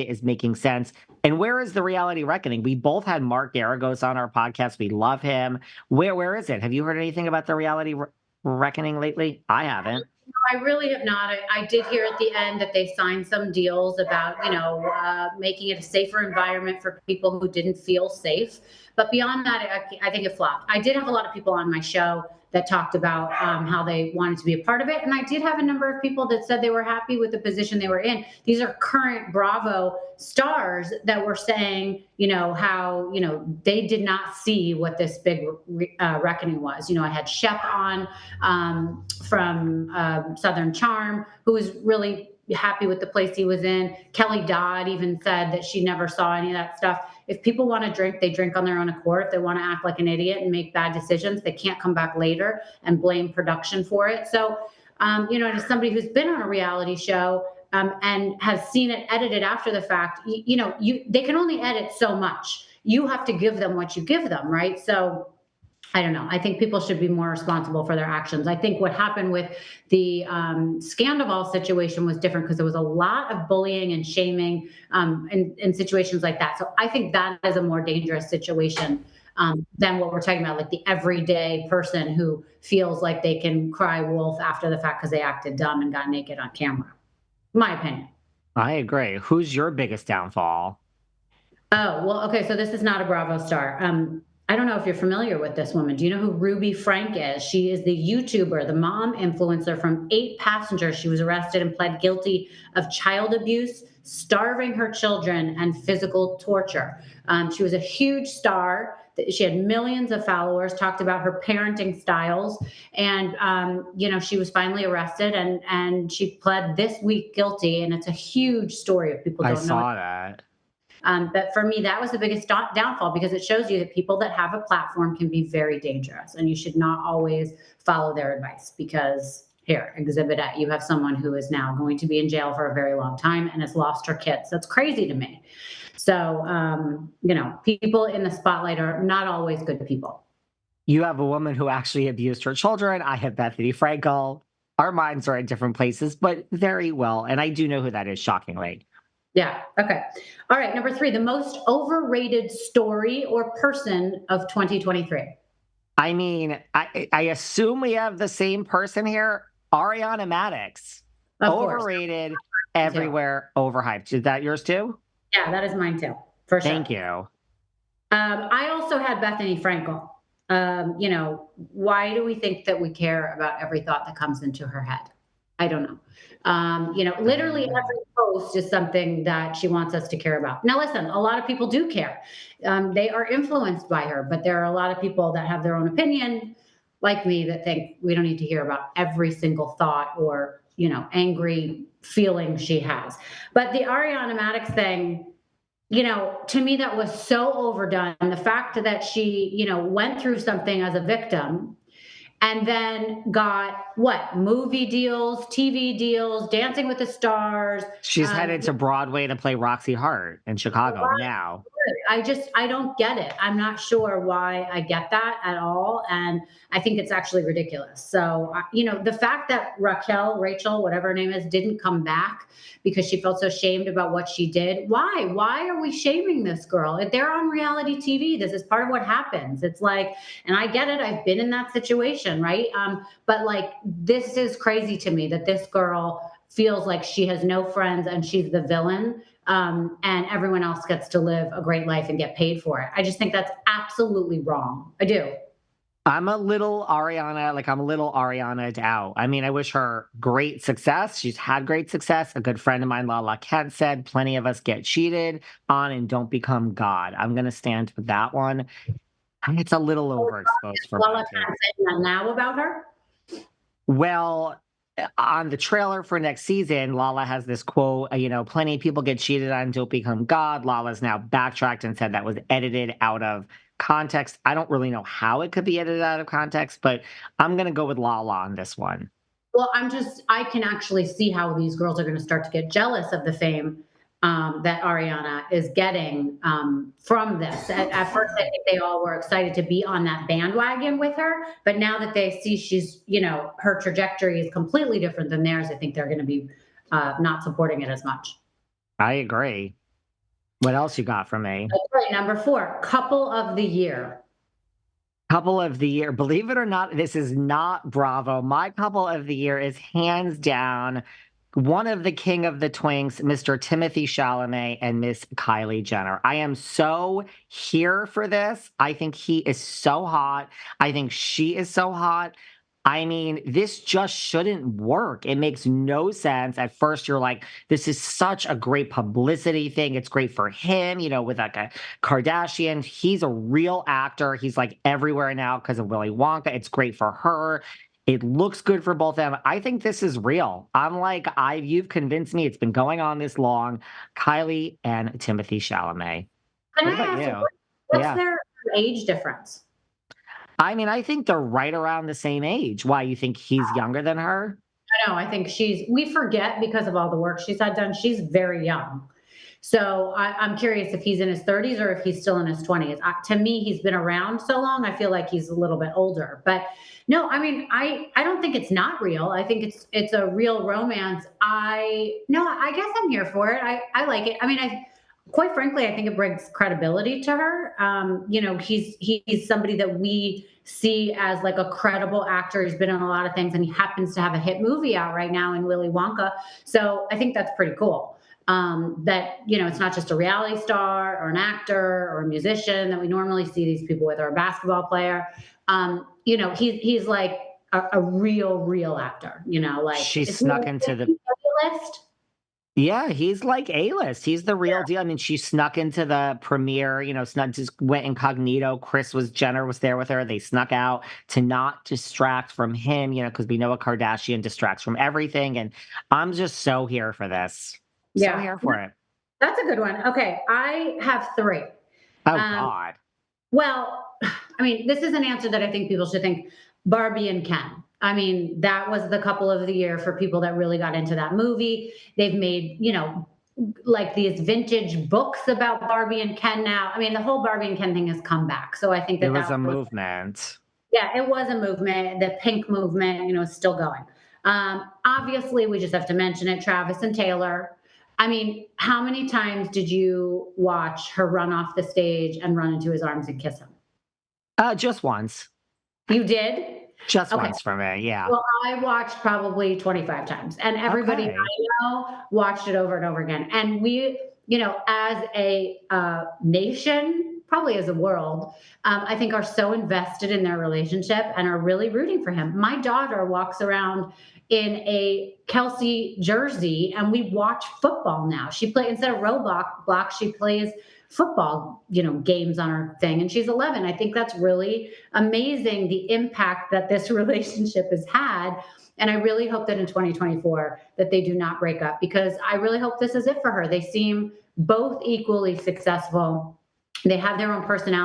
is making sense. And where is the reality reckoning? We both had Mark Garagos on our podcast. We love him. Where is it? Have you heard anything about the reality reckoning lately? I haven't. I really have not. I did hear at the end that they signed some deals about, making it a safer environment for people who didn't feel safe. But beyond that, I think it flopped. I did have a lot of people on my show that talked about how they wanted to be a part of it. And I did have a number of people that said they were happy with the position they were in. These are current Bravo stars that were saying, how, they did not see what this big reckoning was. I had Shep on from Southern Charm, who was really happy with the place he was in. Kelly Dodd even said that she never saw any of that stuff. If people want to drink, they drink on their own accord. If they want to act like an idiot and make bad decisions, they can't come back later and blame production for it. So, as somebody who's been on a reality show and has seen it edited after the fact, they can only edit so much. You have to give them what you give them, right? So I don't know. I think people should be more responsible for their actions. I think what happened with the Scandival situation was different because there was a lot of bullying and shaming in situations like that. So I think that is a more dangerous situation than what we're talking about, like the everyday person who feels like they can cry wolf after the fact because they acted dumb and got naked on camera. My opinion. I agree. Who's your biggest downfall? Oh, well, okay. So this is not a Bravo star. I don't know if you're familiar with this woman. Do you know who Ruby Frank is? She is the YouTuber, the mom influencer from 8 Passengers. She was arrested and pled guilty of child abuse, starving her children, and physical torture. She was a huge star. She had millions of followers, talked about her parenting styles. And, she was finally arrested and she pled this week guilty. And it's a huge story if people don't know. I saw that. But for me, that was the biggest downfall because it shows you that people that have a platform can be very dangerous and you should not always follow their advice because here, exhibit A, you have someone who is now going to be in jail for a very long time and has lost her kids. That's crazy to me. So, people in the spotlight are not always good people. You have a woman who actually abused her children. I have Bethany Frankel. Our minds are in different places, but very well. And I do know who that is, shockingly. Yeah. Okay. All right. Number 3, the most overrated story or person of 2023. I mean, I assume we have the same person here. Ariana Madix. Overrated, everywhere, overhyped. Is that yours too? Yeah, that is mine too. For sure. Thank you. I also had Bethany Frankel. Why do we think that we care about every thought that comes into her head? I don't know. Literally every post is something that she wants us to care about. Now, listen, a lot of people do care. They are influenced by her, but there are a lot of people that have their own opinion, like me, that think we don't need to hear about every single thought or, angry feeling she has. But the Ariana Madix thing, to me, that was so overdone. The fact that she, went through something as a victim and then got movie deals, TV deals, Dancing with the Stars. She's headed to Broadway to play Roxy Hart in Chicago now. I don't get it. I'm not sure why I get that at all. And I think it's actually ridiculous. So, the fact that Rachel, whatever her name is, didn't come back because she felt so shamed about what she did. Why? Why are we shaming this girl? If they're on reality TV, this is part of what happens. It's like, and I get it. I've been in that situation, right? But this is crazy to me that this girl feels like she has no friends and she's the villain. And everyone else gets to live a great life and get paid for it. I just think that's absolutely wrong. I do. I'm a little Ariana'd out. I mean, I wish her great success. She's had great success. A good friend of mine, Lala Kent, said plenty of us get cheated on and don't become God. I'm going to stand with that one. It's a little overexposed for Lala Kent saying that now about her? Well, on the trailer for next season, Lala has this quote, plenty of people get cheated on and don't become God. Lala's now backtracked and said that was edited out of context. I don't really know how it could be edited out of context, but I'm going to go with Lala on this one. Well, I can actually see how these girls are going to start to get jealous of the fame that Ariana is getting from this. At first, I think they all were excited to be on that bandwagon with her. But now that they see she's, her trajectory is completely different than theirs, I think they're going to be not supporting it as much. I agree. What else you got for me? That's right, number 4, couple of the year. Couple of the year. Believe it or not, this is not Bravo. My couple of the year is hands down one of the king of the twinks, Mr. Timothy Chalamet and Miss Kylie Jenner. I am so here for this. I think he is so hot. I think she is so hot. I mean, this just shouldn't work. It makes no sense. At first, you're like, this is such a great publicity thing. It's great for him, with like a Kardashian. He's a real actor. He's like everywhere now because of Willy Wonka. It's great for her. It looks good for both of them. I think this is real. I'm like, you've convinced me. It's been going on this long. Kylie and Timothy Chalamet. Can What I about ask, you? what's Yeah. their age difference? I mean, I think they're right around the same age. Why, you think he's younger than her? I know, I think we forget because of all the work she's had done, she's very young. So I'm curious if he's in his 30s or if he's still in his 20s. To me, he's been around so long, I feel like he's a little bit older. But no, I mean, I don't think it's not real. I think it's a real romance. I guess I'm here for it. I like it. I mean, I quite frankly, I think it brings credibility to her. He's somebody that we see as like a credible actor. He's been in a lot of things, and he happens to have a hit movie out right now in Willy Wonka. So I think that's pretty cool. That it's not just a reality star or an actor or a musician that we normally see these people with, or a basketball player. He's like a real actor. Like, She is he snuck into the a list? Yeah, he's like A-list. He's the real deal. I mean, she snuck into the premiere, snuck just went incognito. Jenner was there with her. They snuck out to not distract from him, because we know a Kardashian distracts from everything. And I'm just so here for this. So Yeah, here for it. that's a good one. Okay, I have 3. Oh Um, God. Well, I mean, this is an answer that I think people should think. Barbie and Ken. I mean, that was the couple of the year for people that really got into that movie. They've made, like these vintage books about Barbie and Ken now. I mean, the whole Barbie and Ken thing has come back. So I think It that was a that was, movement. yeah, it was a movement. The pink movement, is still going. Obviously, we just have to mention it. Travis and Taylor. I mean, how many times did you watch her run off the stage and run into his arms and kiss him? Just once. You did? Just Okay. once for me. Yeah. Well, I watched probably 25 times, and everybody Okay. I know watched it over and over again. And we, as a nation, probably as a world, I think are so invested in their relationship and are really rooting for him. My daughter walks around in a Kelsey jersey, and we watch football now. She plays, instead of Roblox, she plays football, games on her thing, and she's 11. I think that's really amazing, the impact that this relationship has had. And I really hope that in 2024 that they do not break up, because I really hope this is it for her. They seem both equally successful. They have their own personality.